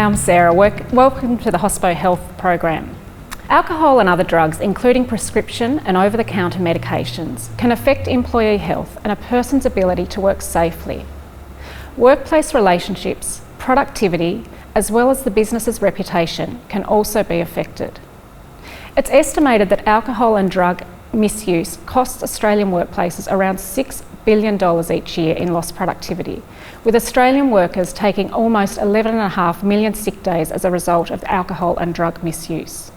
I'm Sarah. Welcome to the Hospo Health program. Alcohol and other drugs, including prescription and over-the-counter medications, can affect employee health and a person's ability to work safely. Workplace relationships, productivity, as well as the business's reputation can also be affected. It's estimated that alcohol and drug misuse costs Australian workplaces around $6 billion each year in lost productivity, with Australian workers taking almost 11.5 million sick days as a result of alcohol and drug misuse.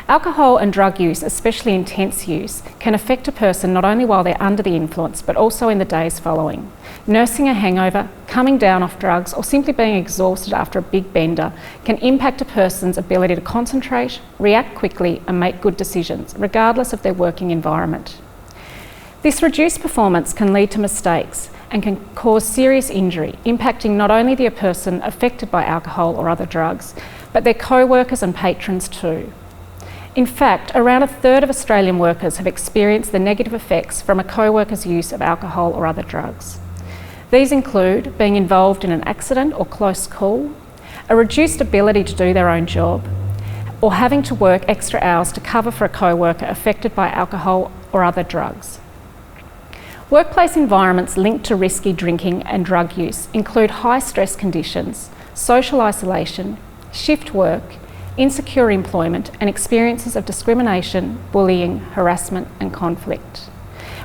Alcohol and drug use, especially intense use, can affect a person not only while they're under the influence, but also in the days following. Nursing a hangover, coming down off drugs, or simply being exhausted after a big bender can impact a person's ability to concentrate, react quickly, and make good decisions, regardless of their working environment. This reduced performance can lead to mistakes and can cause serious injury, impacting not only the person affected by alcohol or other drugs, but their co-workers and patrons too. In fact, around a third of Australian workers have experienced the negative effects from a co-worker's use of alcohol or other drugs. These include being involved in an accident or close call, a reduced ability to do their own job, or having to work extra hours to cover for a co-worker affected by alcohol or other drugs. Workplace environments linked to risky drinking and drug use include high stress conditions, social isolation, shift work, insecure employment, and experiences of discrimination, bullying, harassment, and conflict.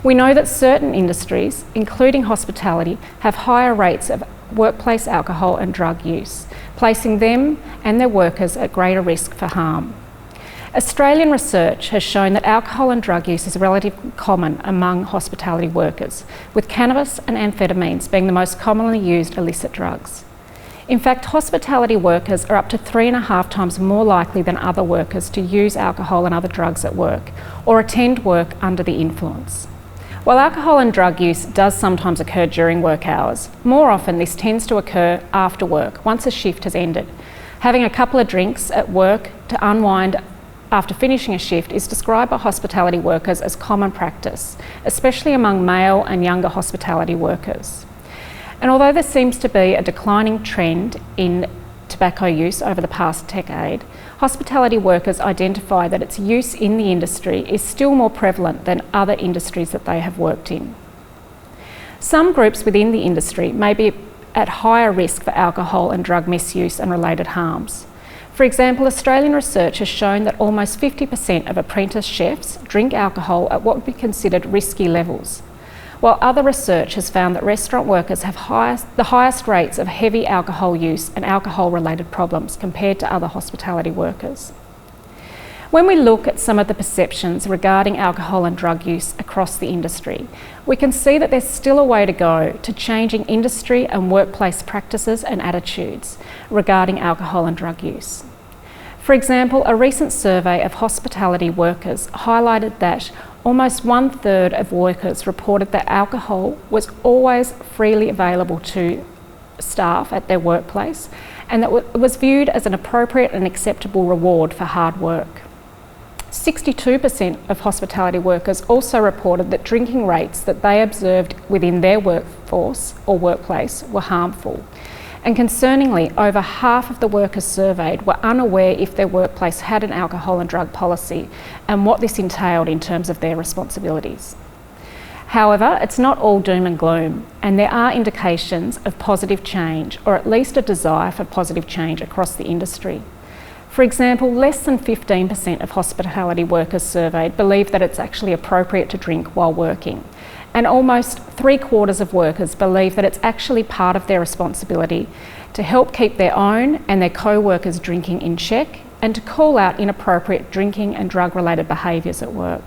We know that certain industries, including hospitality, have higher rates of workplace alcohol and drug use, placing them and their workers at greater risk for harm. Australian research has shown that alcohol and drug use is relatively common among hospitality workers, with cannabis and amphetamines being the most commonly used illicit drugs. In fact, hospitality workers are up to 3.5 times more likely than other workers to use alcohol and other drugs at work, or attend work under the influence. While alcohol and drug use does sometimes occur during work hours, more often this tends to occur after work, once a shift has ended. Having a couple of drinks at work to unwind after finishing a shift is described by hospitality workers as common practice, especially among male and younger hospitality workers. And although there seems to be a declining trend in tobacco use over the past decade, hospitality workers identify that its use in the industry is still more prevalent than other industries that they have worked in. Some groups within the industry may be at higher risk for alcohol and drug misuse and related harms. For example, Australian research has shown that almost 50% of apprentice chefs drink alcohol at what would be considered risky levels, while other research has found that restaurant workers have the highest rates of heavy alcohol use and alcohol-related problems compared to other hospitality workers. When we look at some of the perceptions regarding alcohol and drug use across the industry, we can see that there's still a way to go to changing industry and workplace practices and attitudes regarding alcohol and drug use. For example, a recent survey of hospitality workers highlighted that almost 1/3 of workers reported that alcohol was always freely available to staff at their workplace, and that it was viewed as an appropriate and acceptable reward for hard work. 62% of hospitality workers also reported that drinking rates that they observed within their workforce or workplace were harmful. And concerningly, over half of the workers surveyed were unaware if their workplace had an alcohol and drug policy and what this entailed in terms of their responsibilities. However, it's not all doom and gloom, and there are indications of positive change, or at least a desire for positive change across the industry. For example, less than 15% of hospitality workers surveyed believe that it's actually appropriate to drink while working. And almost 3/4 of workers believe that it's actually part of their responsibility to help keep their own and their co-workers' drinking in check and to call out inappropriate drinking and drug-related behaviours at work.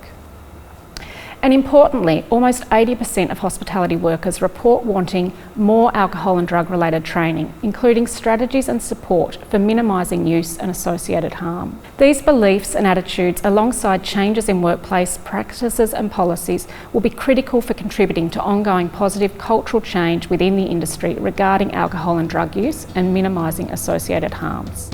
And importantly, almost 80% of hospitality workers report wanting more alcohol and drug-related training, including strategies and support for minimising use and associated harm. These beliefs and attitudes, alongside changes in workplace practices and policies, will be critical for contributing to ongoing positive cultural change within the industry regarding alcohol and drug use and minimising associated harms.